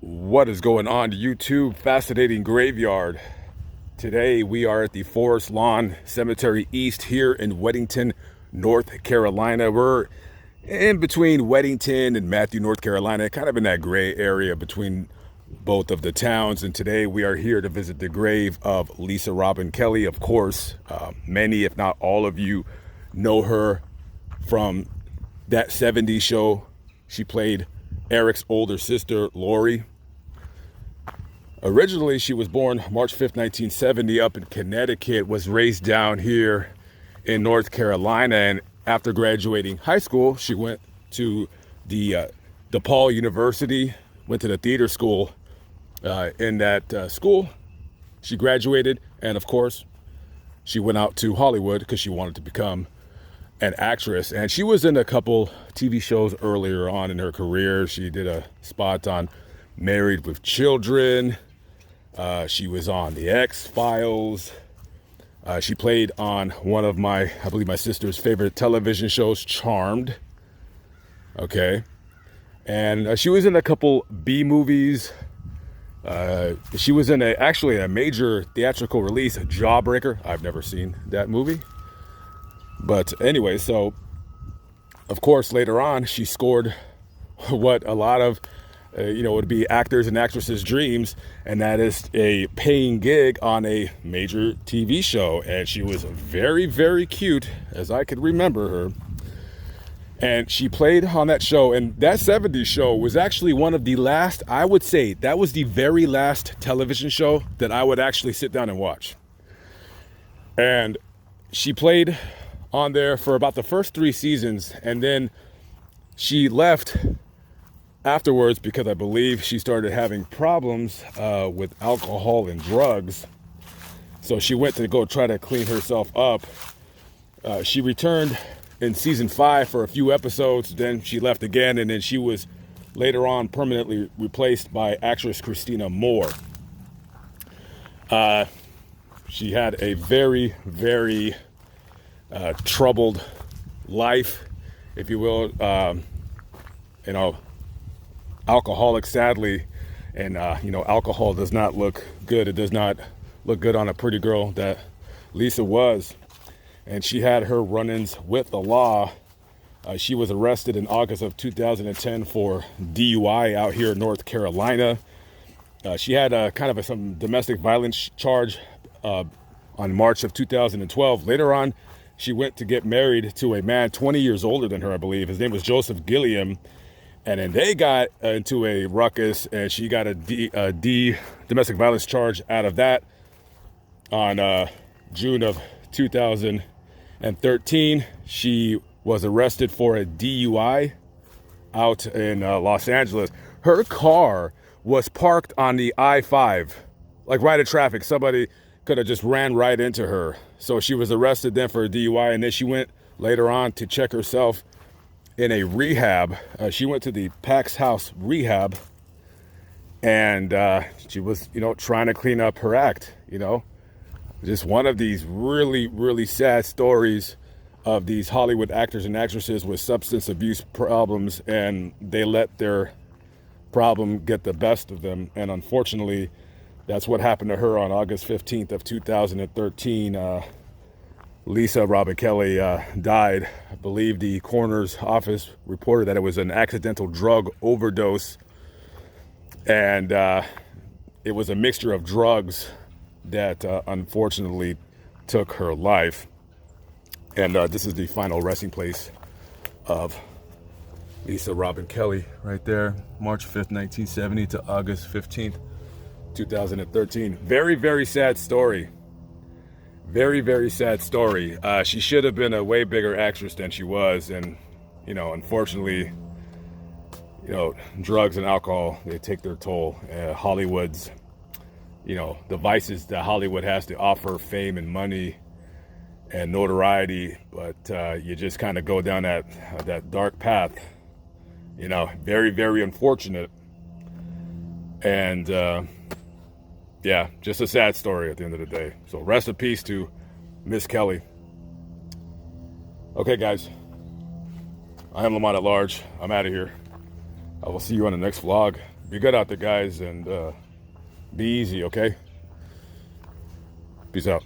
What is going on, YouTube? Fascinating graveyard. Today we are at the Forest Lawn Cemetery East here in Weddington, North Carolina. We're in between Weddington and Matthew, North Carolina, kind of in that gray area between both of the towns. And today we are here to visit the grave of Lisa Robin Kelly. Of course, many, if not all of you, know her from that 70's show. She played Eric's older sister, Lori. Originally, she was born March 5th, 1970 up in Connecticut, was raised down here in North Carolina, and after graduating high school, she went to the DePaul University, went to the theater school. In that school, she graduated, and of course, she went out to Hollywood because she wanted to become an actress. And she was in a couple TV shows earlier on in her career. She did a spot on Married with Children. She was on The X-Files. She played on one of I believe my sister's favorite television shows, Charmed. Okay. And she was in a couple B movies. She was in actually a major theatrical release, Jawbreaker. I've never seen that movie. But anyway, so of course later on she scored what a lot of would be actors and actresses' dreams, and that is a paying gig on a major TV show. And she was very, very cute, as I could remember her. And she played on that show, and that 70's show was actually one of the last, I would say, that was the very last television show that I would actually sit down and watch. And she played on there for about the first 3 seasons, and then she left afterwards because I believe she started having problems with alcohol and drugs. So she went to go try to clean herself up. She returned in season 5 for a few episodes, then she left again, and then she was later on permanently replaced by actress Christina Moore. She had a very, very troubled life, if you will. Alcoholic, sadly, and alcohol does not look good. It does not look good on a pretty girl that Lisa was. And she had her run-ins with the law. She was arrested in August of 2010 for DUI out here in North Carolina. She had some domestic violence charge on March of 2012. Later on, she went to get married to a man 20 years older than her, I believe. His name was Joseph Gilliam. And then they got into a ruckus, and she got a domestic violence charge out of that on June of 2013. She was arrested for a DUI out in Los Angeles. Her car was parked on the I-5, like right at traffic. Somebody could have just ran right into her. So she was arrested then for a DUI, and then she went later on to check herself in a rehab. She went to the Pax House rehab, and she was, trying to clean up her act, Just one of these really, really sad stories of these Hollywood actors and actresses with substance abuse problems, and they let their problem get the best of them. And unfortunately, that's what happened to her on August 15th of 2013. Lisa Robin Kelly died. I believe the coroner's office reported that it was an accidental drug overdose, and it was a mixture of drugs that unfortunately took her life. And this is the final resting place of Lisa Robin Kelly right there, March 5th, 1970 to August 15th, 2013. Very, very sad story. Very, very sad story. She should have been a way bigger actress than she was. And, unfortunately, drugs and alcohol, they take their toll. Hollywood's, the vices that Hollywood has to offer, fame and money and notoriety. But you just kind of go down that dark path, very, very unfortunate. And, yeah, just a sad story at the end of the day. So rest in peace to Miss Kelly. Okay, guys. I am Lamont at Large. I'm out of here. I will see you on the next vlog. Be good out there, guys, and be easy, okay? Peace out.